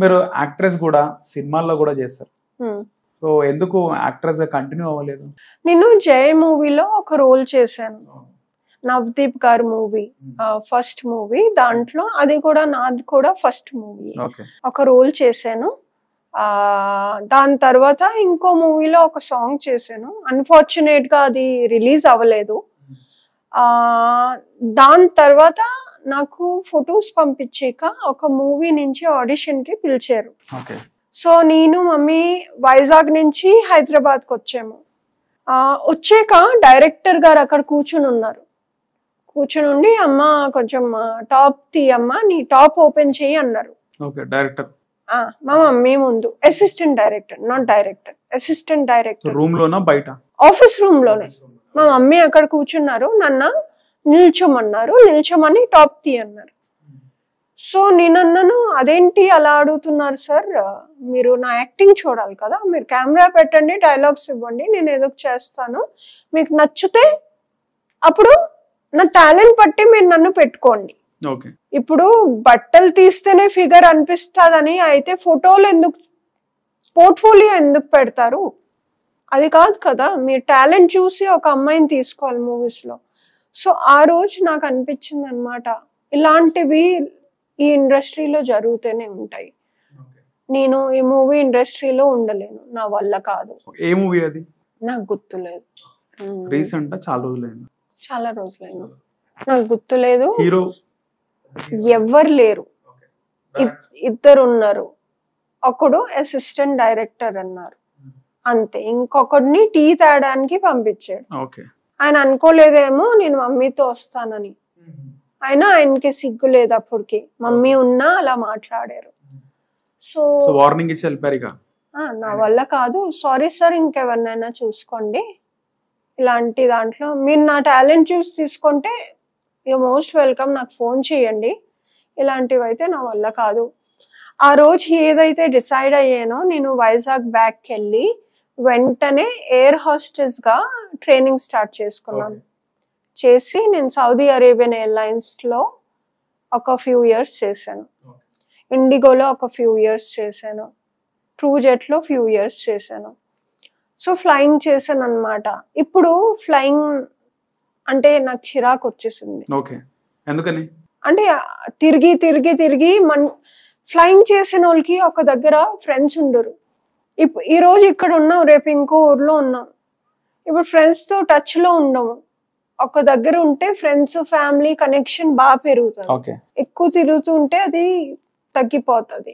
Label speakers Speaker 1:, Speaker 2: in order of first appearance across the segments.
Speaker 1: మీరు యాక్ట్రెస్ కూడా సినిమాల్లో కూడా చేస్తారు. సో ఎందుకు యాక్ట్రెస్ గా కంటిన్యూ అవ్వలేదు?
Speaker 2: నేను జయ మూవీలో ఒక రోల్ చేశాను, నవదీప్ గారి మూవీ, ఫస్ట్ మూవీ. దాంట్లో అది కూడా నాది కూడా ఫస్ట్ మూవీ. ఒక రోల్ చేశాను. దాని తర్వాత ఇంకో మూవీలో ఒక సాంగ్ చేశాను. అన్ఫార్చునేట్ గా అది రిలీజ్ అవ్వలేదు. దాని తర్వాత నాకు ఫొటోస్ పంపించాక ఒక మూవీ నుంచి ఆడిషన్ కి పిలిచారు. సో నేను మమ్మీ వైజాగ్ నుంచి హైదరాబాద్కి వచ్చాము. వచ్చాక డైరెక్టర్ గారు అక్కడ కూర్చుని ఉన్నారు. కూర్చుని ఉండి, అమ్మ కొంచెం టాప్ తీయమ్మా, నీ టాప్ ఓపెన్ చెయ్యి అన్నారు.
Speaker 1: డైరెక్టర్
Speaker 2: మా మమ్మీ ముందు, assistant director, not director, assistant director.
Speaker 1: Room లోనా బయట?
Speaker 2: ఆఫీస్ రూమ్ లోనే. మా మమ్మీ అక్కడ కూర్చున్నారు. నన్న నిల్చోమన్నారు. నిల్చోమని టాప్ తీ అన్నారు. సో నేను అన్నాను, అదేంటి అలా అడుగుతున్నారు సార్, మీరు నా యాక్టింగ్ చూడాలి కదా, మీరు కెమెరా పెట్టండి, డైలాగ్స్ ఇవ్వండి, నేను ఏదో చేస్తాను, మీకు నచ్చితే అప్పుడు నా టాలెంట్ బట్టి మీరు నన్ను పెట్టుకోండి. ఇప్పుడు బట్టలు తీస్తేనే ఫిగర్ అనిపిస్తుందని అయితే ఫోటోలు ఎందుకు, పోర్ట్ఫోలియో ఎందుకు పెడతారు? అది కాదు కదా, మీరు టాలెంట్ చూసి ఒక అమ్మాయిని తీసుకోవాలి మూవీస్ లో. సో ఆ రోజు నాకు అనిపించింది అనమాట, ఇలాంటివి ఈ ఇండస్ట్రీలో జరుగుతూనే ఉంటాయి. నేను ఈ మూవీ ఇండస్ట్రీలో ఉండలేను, నా వల్ల కాదు.
Speaker 1: ఏ మూవీ అది?
Speaker 2: నాకు గుర్తులేదు.
Speaker 1: రీసెంట్ చాలా రోజులైంది.
Speaker 2: చాలా రోజులైంది, నాకు గుర్తులేదు.
Speaker 1: హీరో
Speaker 2: ఎవ్వరు లేరు, ఇద్దరు ఉన్నారు. ఒకడు అసిస్టెంట్ డైరెక్టర్ అన్నారు అంతే. ఇంకొకడిని టీ తేడానికి పంపించాడు. ఆయన అనుకోలేదేమో నేను మమ్మీతో వస్తానని. ఆయనకి సిగ్గు లేదు అప్పటికి, మమ్మీ ఉన్నా అలా మాట్లాడారు. సో
Speaker 1: వార్నింగ్ ఇచ్చి వెళ్ళిపోయారు.
Speaker 2: నా వల్ల కాదు, సారీ సార్, ఇంకెవరినైనా చూసుకోండి, ఇలాంటి దాంట్లో మీరు నా టాలెంట్ చూసి తీసుకుంటే యూ మోస్ట్ వెల్కమ్, నాకు ఫోన్ చేయండి, ఇలాంటివి అయితే నా వల్ల కాదు. ఆ రోజు ఏదైతే డిసైడ్ అయ్యానో, నేను వైజాగ్ బ్యాక్కి వెళ్ళి వెంటనే ఎయిర్ హోస్టెస్ గా ట్రైనింగ్ స్టార్ట్ చేసుకున్నాను. చేసి నేను సౌదీ అరేబియన్ ఎయిర్లైన్స్ లో ఒక ఫ్యూ ఇయర్స్ చేశాను, ఇండిగోలో ఒక ఫ్యూ ఇయర్స్ చేశాను, ట్రూజెట్ లో ఫ్యూ ఇయర్స్ చేశాను. సో ఫ్లయింగ్ చేశాను అనమాట. ఇప్పుడు ఫ్లయింగ్ అంటే నాకు చిరాకు వచ్చేసింది.
Speaker 1: ఎందుకని
Speaker 2: అంటే తిరిగి తిరిగి తిరిగి ఫ్లయింగ్ చేసిన వాళ్ళకి ఒక దగ్గర ఫ్రెండ్స్ ఉండరు. ఈ రోజు ఇక్కడ ఉన్నాం, రేపు ఇంకో ఊర్లో ఉన్నాం. ఇప్పుడు ఫ్రెండ్స్ తో టచ్ లో ఉండము. ఒక దగ్గర ఉంటే ఫ్రెండ్స్ ఫ్యామిలీ కనెక్షన్ బాగా పెరుగుతుంది. ఎక్కువ తిరుగుతూ ఉంటే అది తగ్గిపోతుంది.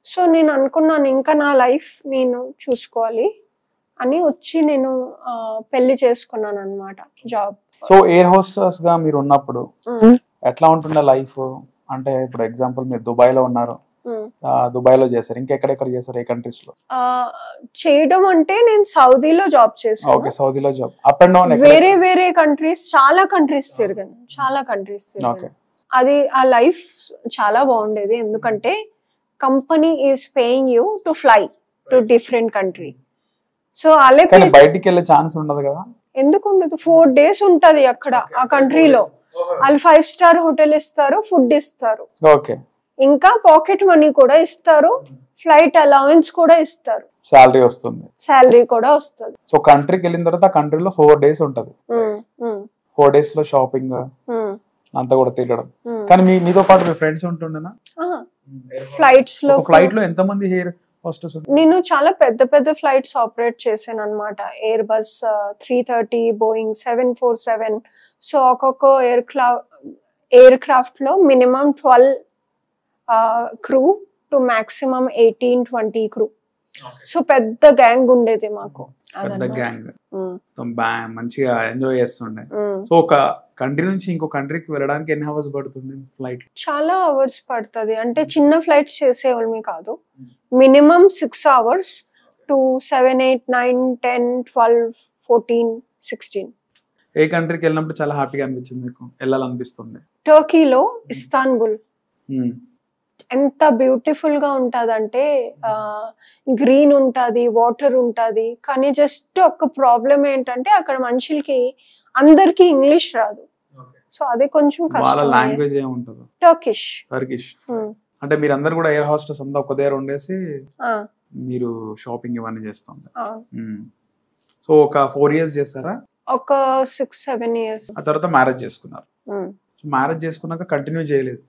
Speaker 2: సో నేను అనుకున్నాను, ఇంకా నా లైఫ్ నేను చూసుకోవాలి అని వచ్చి నేను పెళ్లి చేసుకున్నాను అనమాట, జాబ్.
Speaker 1: సో ఎయిర్ హోస్టెస్ గా మీరు ఉన్నప్పుడు ఎట్లా ఉంటుండే లైఫ్? అంటే ఇప్పుడు ఎగ్జాంపుల్ మీరు దుబాయ్ లో ఉన్నారు, దుబాయ్ లో చేశారు, ఇంకెక్కడెక్కడ చేశారు, ఏ కంట్రీస్ లో
Speaker 2: చేయడం? అంటే నేను సౌదీలో జాబ్ చేశాను.
Speaker 1: సౌదీలో జాబ్, అప్ అండ్ డౌన్
Speaker 2: వేరే వేరే కంట్రీస్, చాలా కంట్రీస్ తిరిగాను, చాలా కంట్రీస్ తిరిగాను. అది ఆ లైఫ్ చాలా బాగుండేది, ఎందుకంటే company is paying you to fly to different country. So అలా
Speaker 1: బయటికి వెళ్ళే ఛాన్స్ ఉండదు కదా?
Speaker 2: ఎందుకు ఉండదు? 4 days ఉంటది అక్కడ ఆ కంట్రీలో. వాళ్ళు 5 star హోటల్ ఇస్తారు, ఫుడ్ ఇస్తారు, ఇంకా పాకెట్ మనీ కూడా ఇస్తారు, ఫ్లైట్ అలవెన్స్ కూడా ఇస్తారు,
Speaker 1: సాలరీ వస్తుంది,
Speaker 2: సాలరీ కూడా వస్తుంది.
Speaker 1: సో కంట్రీకి వెళ్ళిన తర్వాత ఆ కంట్రీలో 4 days ఉంటది. 4 days లో షాపింగ్ అంతా కూడా తిరగడం. కానీ మీతో పాటు మీ ఫ్రెండ్స్ ఉంటుండేనా
Speaker 2: ఫ్లైట్స్ లో?
Speaker 1: ఫ్లైట్ లో ఎంత మంది ఎయిర్ హోస్టెస్?
Speaker 2: నేను చాలా పెద్ద పెద్ద ఫ్లైట్స్ ఆపరేట్ చేశాను అనమాట. Air bus 330, Boeing 747. సో ఒక్కొక్క ఎయిర్ క్రాఫ్ట్ లో minimum 12 crew to maximum 18-20 crew. So పెద్ద గ్యాంగ్ ఉండేది మాకు.
Speaker 1: మంచిగా ఎంజాయ్ చేస్తుండే. సో ఒక కంట్రీ నుంచి ఇంకో కంట్రీకి వెళ్ళడానికి ఎన్ని అవర్స్ పడుతుంది ఫ్లైట్?
Speaker 2: చాలా అవర్స్ పడుతుంది. అంటే చిన్న ఫ్లైట్స్ చేసేవాళ్ళమి కాదు, మినిమం 6 hours టు 7, 8, 9, 10, 12, 14, 16.
Speaker 1: ఏ కంట్రీకి వెళ్ళినప్పుడు చాలా హ్యాపీగా అనిపించింది మీకు, వెళ్ళాలనిపిస్తుంది?
Speaker 2: టర్కీలో ఇస్తాన్బుల్. ఎంత బ్యూటిఫుల్ గా ఉంటదంటే గ్రీన్ ఉంటది, వాటర్ ఉంటది. కానీ జస్ట్ ఒక ప్రాబ్లం ఏంటంటే అక్కడ మనుషులకి అందరికి ఇంగ్లీష్ రాదు. సో అది కొంచెం కష్టం.
Speaker 1: లాంగ్వేజ్ ఏముంటది?
Speaker 2: టర్కిష్.
Speaker 1: అంటే మీరందరూ కూడా ఎయిర్ హాస్టెస్ అంతా ఒక దగ్గర ఉండేసి
Speaker 2: ఆ,
Speaker 1: మీరు షాపింగ్ ఇవన్నీ చేస్తుంది.
Speaker 2: అవును.
Speaker 1: సో ఒక 4 years చేస్తారా?
Speaker 2: ఒక 6-7 years.
Speaker 1: ఆ తర్వాత మ్యారేజ్ చేసుకున్నారు. మ్యారేజ్ చేసుకున్నాక కంటిన్యూ చేయలేదు,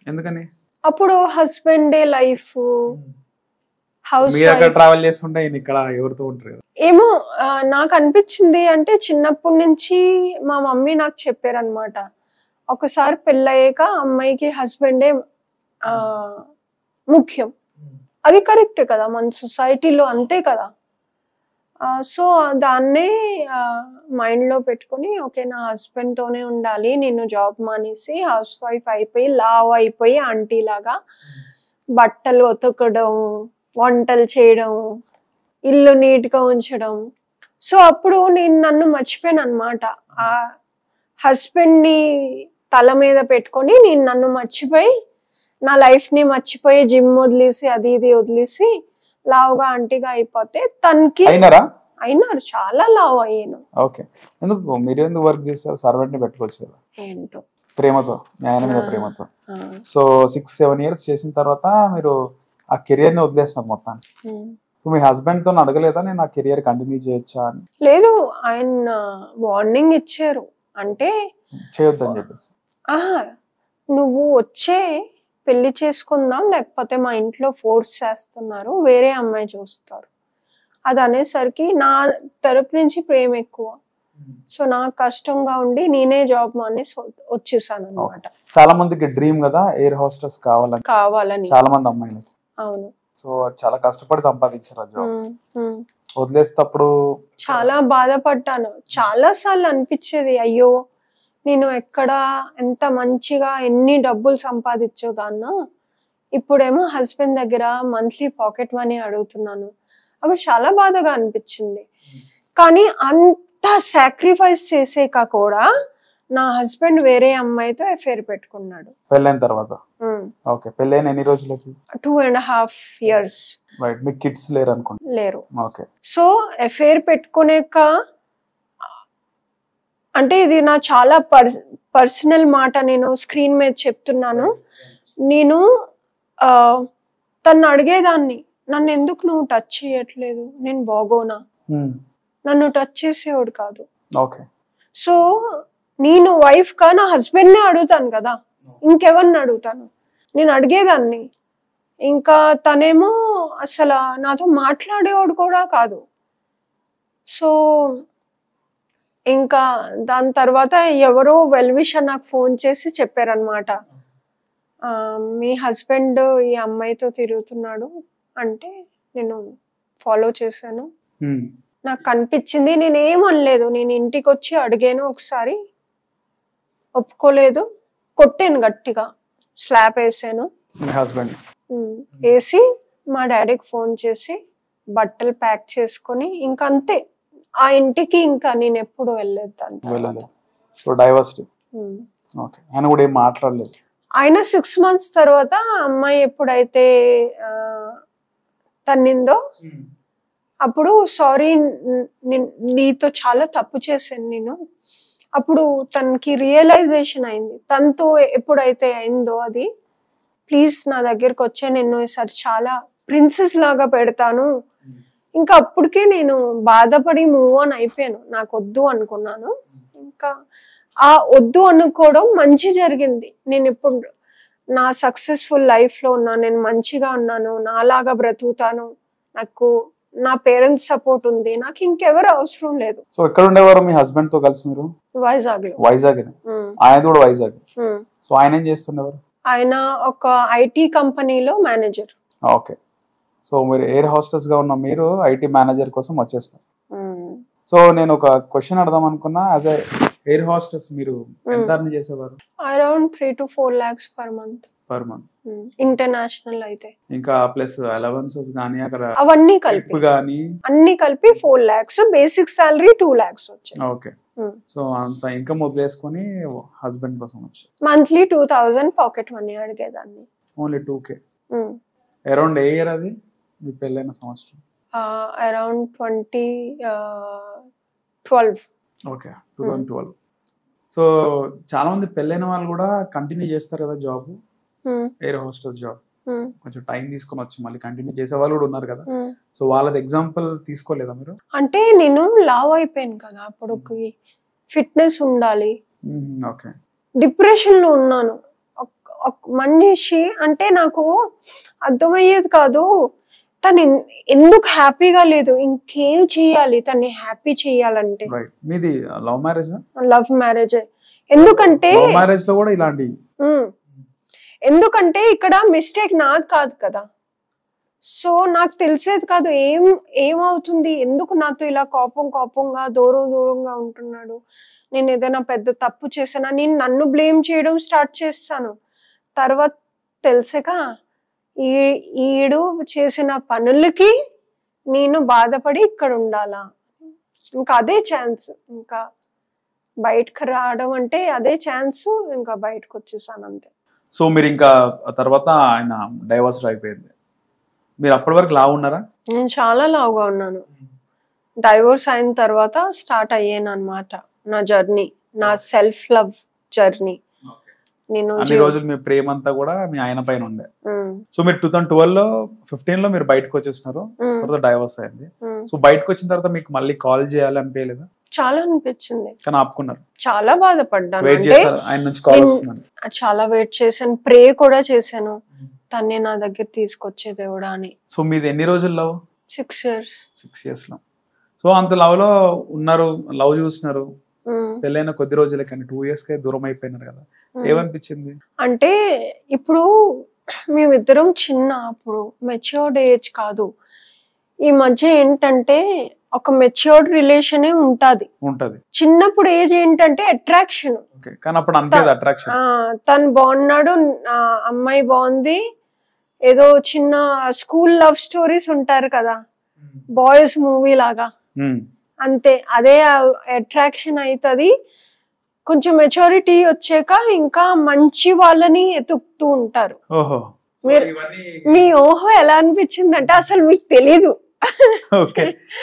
Speaker 1: ఎందుకని?
Speaker 2: అప్పుడు హస్బెండ్ డే లైఫ్, హౌస్
Speaker 1: మీరు అక్కడ ట్రావెల్ చేస్తుంటే ఈయన ఇక్కడ ఎవరితో ఉంటారు కదా?
Speaker 2: ఏమో నాకు అనిపించింది అంటే చిన్నప్పటి నుంచి మా మమ్మీ నాకు చెప్పారనమాట, ఒకసారి పెళ్ళయ్యాక అమ్మాయికి హస్బెండే ముఖ్యం. అది కరెక్ట్ కదా, మన సొసైటీలో అంతే కదా. సో దాన్నే మైండ్లో పెట్టుకొని ఓకే నా హస్బెండ్తోనే ఉండాలి, నేను జాబ్ మానేసి హౌస్ వైఫ్ అయిపోయి లావ్ అయిపోయి ఆంటీ లాగా బట్టలు ఉతకడం, వంటలు చేయడం, ఇల్లు నీట్గా ఉంచడం. సో అప్పుడు నేను నన్ను మర్చిపోయాను అనమాట. ఆ హస్బెండ్ని తల మీద పెట్టుకొని నేను నన్ను మర్చిపోయి నా లైఫ్ని మర్చిపోయి జిమ్ వదిలేసి అది ఇది వదిలేసి లావుగా ఆంటీగా అయిపోతే తనకి అయినారు, చాలా లావ్ అయ్యాను.
Speaker 1: ఓకే, ఎందుకు మీరు ఎందుకు వర్క్ చేస్తారు? సర్వెంట్ ని పెట్టుకోవచ్చు కదా,
Speaker 2: ఏంటో
Speaker 1: ప్రేమతో, న్యాయం మీద ప్రేమతో. సో 6-7 years చేసిన తర్వాత మీరు ఆ కెరియర్ ని వదిలేసినారు మొత్తాన్ని. మీ హస్బెండ్ తో అడగలేదా నేను ఆ కెరియర్ కంటిన్యూ చేయొచ్చా అని?
Speaker 2: లేదు, ఆయన వార్నింగ్ ఇచ్చారు, అంటే
Speaker 1: చేయొద్దని చెప్పేసి.
Speaker 2: నువ్వు వచ్చే పెళ్లి చేసుకుందాం, లేకపోతే మా ఇంట్లో ఫోర్స్ చేస్తున్నారు, వేరే అమ్మాయి చూస్తారు. అది అనేసరికి నా తరపు నుంచి ప్రేమ ఎక్కువ. సో నాకు కష్టంగా ఉండి నేనే జాబ్ మానేసి వచ్చేసాను అనమాట.
Speaker 1: చాలా మందికి డ్రీమ్ కదా ఎయిర్ హోస్టెస్ కావాలని, చాలా మంది అమ్మాయిలు.
Speaker 2: అవును.
Speaker 1: సో చాలా కష్టపడి సంపాదించారు ఆ జాబ్, వదిలేసేటప్పుడు
Speaker 2: చాలా బాధపడ్డాను. చాలా సార్లు అనిపించేది, అయ్యో నేను ఎక్కడ ఎంత మంచిగా ఎన్ని డబ్బులు సంపాదించేదాన్నా, ఇప్పుడేమో హస్బెండ్ దగ్గర మంత్లీ పాకెట్ మనీ అడుగుతున్నాను. అప్పుడు చాలా బాధగా అనిపించింది. కానీ అంత సాక్రిఫైస్ చేసాక కూడా నా హస్బెండ్ వేరే అమ్మాయితో అఫేర్ పెట్టుకున్నాడు
Speaker 1: పెళ్ళైన తర్వాత. ఓకే, పెళ్ళైన ఎన్ని రోజులకి?
Speaker 2: 2.5 years.
Speaker 1: రైట్, మీకు కిడ్స్ లేరు అనుకుంటా?
Speaker 2: లేరు.
Speaker 1: ఓకే.
Speaker 2: సో అఫేర్ పెట్టుకునేక, అంటే ఇది నా చాలా పర్సనల్ మాట, నేను స్క్రీన్ మీద చెప్తున్నాను. నేను తను అడిగేదాన్ని, నన్ను ఎందుకు నువ్వు టచ్ చేయట్లేదు, నేను బాగోనా? నన్ను టచ్ చేసేవాడు కాదు.
Speaker 1: ఓకే.
Speaker 2: సో నేను వైఫ్ గా నా హస్బెండ్నే అడుగుతాను కదా, ఇంకెవరిని అడుగుతాను? నేను అడిగేదాన్ని. ఇంకా తనేమో అసలు నాతో మాట్లాడేవాడు కూడా కాదు. సో ఇంకా దాని తర్వాత ఎవరో వెల్ విషర్ నాకు ఫోన్ చేసి చెప్పారనమాట, మీ హస్బెండ్ ఈ అమ్మాయితో తిరుగుతున్నాడు అంటే. నేను ఫాలో చేశాను, నాకు కనిపించింది, నేనేమనలేదు. నేను ఇంటికి వచ్చి అడిగాను, ఒకసారి ఒప్పుకోలేదు, కొట్టాను గట్టిగా, స్లాప్ వేసాను. వేసి మా డాడీకి ఫోన్ చేసి బట్టలు ప్యాక్ చేసుకొని ఇంకా అంతే, ఆ ఇంటికి ఇంకా నేను ఎప్పుడు వెళ్ళలేదు. ఆయన 6 months తర్వాత అమ్మాయి ఎప్పుడైతే తన్నిందో అప్పుడు సారీ నీతో చాలా తప్పు చేశాను నేను. అప్పుడు తనకి రియలైజేషన్ అయింది. తనతో ఎప్పుడైతే అయిందో అది, ప్లీజ్ నా దగ్గరకు వచ్చే, నేను ఈసారి చాలా ప్రిన్సెస్ లాగా పెడతాను. ఇంకా అప్పటికే నేను బాధపడి మూవ్ ఆన్ అయిపోయాను, నాకు వద్దు అనుకున్నాను. ఇంకా ఆ వద్దు అనుకోవడం మంచి జరిగింది. నేను ఇప్పుడు నా సక్సెస్ఫుల్ లైఫ్లో ఉన్నాను, నేను మంచిగా ఉన్నాను, నాలాగా బ్రతుకుతాను, నాకు నా పేరెంట్స్ సపోర్ట్ ఉంది, నాకు ఇంకెవరు అవసరం లేదు.
Speaker 1: సో ఎక్కడ ఉండేవారు మీ హస్బెండ్ తో కలిసి మీరు?
Speaker 2: వైజాగ్.
Speaker 1: ఆయన కూడా వైజాగ్. సో ఆయన ఏం చేస్తుండేవారు?
Speaker 2: ఆయన ఒక ఐటీ కంపెనీలో మేనేజర్.
Speaker 1: ఓకే. సో మీరు ఎయిర్ హోస్టెస్ గా ఉన్న మీరు ఐటీ మేనేజర్ కోసం వచ్చేస్తారు. సో నేను ఒక క్వశ్చన్ అడదాం అనుకున్నా, యాజ్ ఎ ఎయిర్ హోస్టెస్ మీరు ఎంత అర్న్ చేసేవారు?
Speaker 2: Around 3 to 4 lakhs per month. International అయితే ఇంకా
Speaker 1: ప్లస్ అలవెన్సెస్ గానీ అక్కడ
Speaker 2: అవన్నీ కలిపి అన్ని కలిపి 4 lakhs, బేసిక్ సాలరీ 2 lakhs వచ్చాయి.
Speaker 1: ఓకే. సో అంత ఇన్కమ్ వదిలేసుకొని హస్బెండ్ కోసం వచ్చి
Speaker 2: మంత్లీ 2000 పాకెట్ మనీ అడిగేదాన్ని.
Speaker 1: Only 2K. Around a year అది మీ పెళ్ళైన సంవత్సరం?
Speaker 2: అరౌండ్ 2012.
Speaker 1: ఓకే, 2012. సో చాలా మంది పెళ్ళైన వాళ్ళు కూడా కంటిన్యూ చేస్తారు కదా జాబ్, ఎయిర్ హోస్టెస్ జాబ్ కొంచెం టైం తీసుకొని వచ్చి మళ్ళీ కంటిన్యూ చేసే వాళ్ళు కూడా ఉన్నారు కదా, సో వాళ్ళది ఎగ్జాంపుల్ తీసుకోలేదా మీరు?
Speaker 2: అంటే నేను లావ్ అయిపోయాను కదా అప్పుడు, ఫిట్నెస్ ఉండాలి,
Speaker 1: ఓకే,
Speaker 2: డిప్రెషన్ లో ఉన్నాను. మనిషి అంటే నాకు అర్థమయ్యేది కాదు, తను ఎందుకు హ్యాపీగా లేదు, ఇంకేం చేయాలి తన్ని హ్యాపీ చేయాలంటే.
Speaker 1: మీది లవ్ మ్యారేజ్?
Speaker 2: Love marriage. ఎందుకంటే
Speaker 1: మ్యారేజ్ లో కూడా ఇలాంటి,
Speaker 2: ఎందుకంటే ఇక్కడ మిస్టేక్ నాది కాదు కదా, సో నాకు తెలిసేది కాదు ఏమవుతుంది, ఎందుకు నాతో ఇలా కోపంగా దూరంగా ఉంటున్నాడు, నేను ఏదైనా పెద్ద తప్పు చేసానా, నేను నన్ను బ్లేమ్ చేయడం స్టార్ట్ చేస్తాను. తర్వాత తెలిసాక ఈడు చేసిన పనులకి నేను బాధపడి ఇక్కడ ఉండాలా, ఇంకా అదే ఛాన్స్, ఇంకా బయటకు రావడం అంటే అదే ఛాన్స్, ఇంకా బయటకు వచ్చేసాను అంతే.
Speaker 1: సో మీరు ఇంకా తర్వాత ఆయన డైవర్స్ అయిపోయింది, మీరు అప్పటి వరకు లావు ఉన్నారా?
Speaker 2: నేను చాలా లావుగా ఉన్నాను. డైవోర్స్ అయిన తర్వాత స్టార్ట్ అయ్యాను అనమాట నా జర్నీ, నా సెల్ఫ్ లవ్ జర్నీ. నేను
Speaker 1: అన్ని రోజులు మీ ప్రేమ అంతా కూడా మీ ఆయన పైన ఉండే. సో మీరు 2015 లో మీరు బయటకు వచ్చేసినారు, తర్వాత డైవర్స్ అయింది. సో బయటకు వచ్చిన తర్వాత మీకు మళ్ళీ కాల్ చేయాలి అనిపించలేదా?
Speaker 2: చాలా అనిపించింది,
Speaker 1: కానీ ఆపుకున్నారు.
Speaker 2: చాలా బాధపడ్డాను,
Speaker 1: ఆయన నుంచి కాల్ వస్తుంది,
Speaker 2: చాలా వెయిట్ చేశాను, ప్రే కూడా చేశాను, తన్నే నా దగ్గర తీసుకొచ్చే దేవుడా అని.
Speaker 1: సో మీది ఎన్ని రోజులు లవ్?
Speaker 2: 6 years.
Speaker 1: 6 years లో. సో అంత లవ్ లో ఉన్నారు, లవ్ చూస్తున్నారు, పెళ్ళైన కొద్ది రోజులే కానీ 2 years కే దూరం అయిపోయినారు కదా, ఏమనిపించింది?
Speaker 2: అంటే ఇప్పుడు మేమిద్దరం చిన్న, అప్పుడు మెచ్యూర్డ్ ఏజ్ కాదు. ఈ మధ్య ఏంటంటే ఒక మెచ్యూర్డ్ రిలేషనే ఉంటది. చిన్నప్పుడు ఏజ్ ఏంటంటే అట్రాక్షన్,
Speaker 1: కానీ అప్పుడు అంతే అట్రాక్షన్.
Speaker 2: తను బాగున్నాడు, అమ్మాయి బాగుంది, ఏదో చిన్న స్కూల్ లవ్ స్టోరీస్ ఉంటారు కదా, బాయ్స్ మూవీ లాగా, అంతే, అదే అట్రాక్షన్ అవుతుంది. కొంచెం మెచ్యూరిటీ వచ్చాక ఇంకా మంచి వాళ్ళని ఎతుకుతూ ఉంటారు. మీ ఊహ ఎలా అనిపించింది అంటే అసలు మీకు తెలీదు.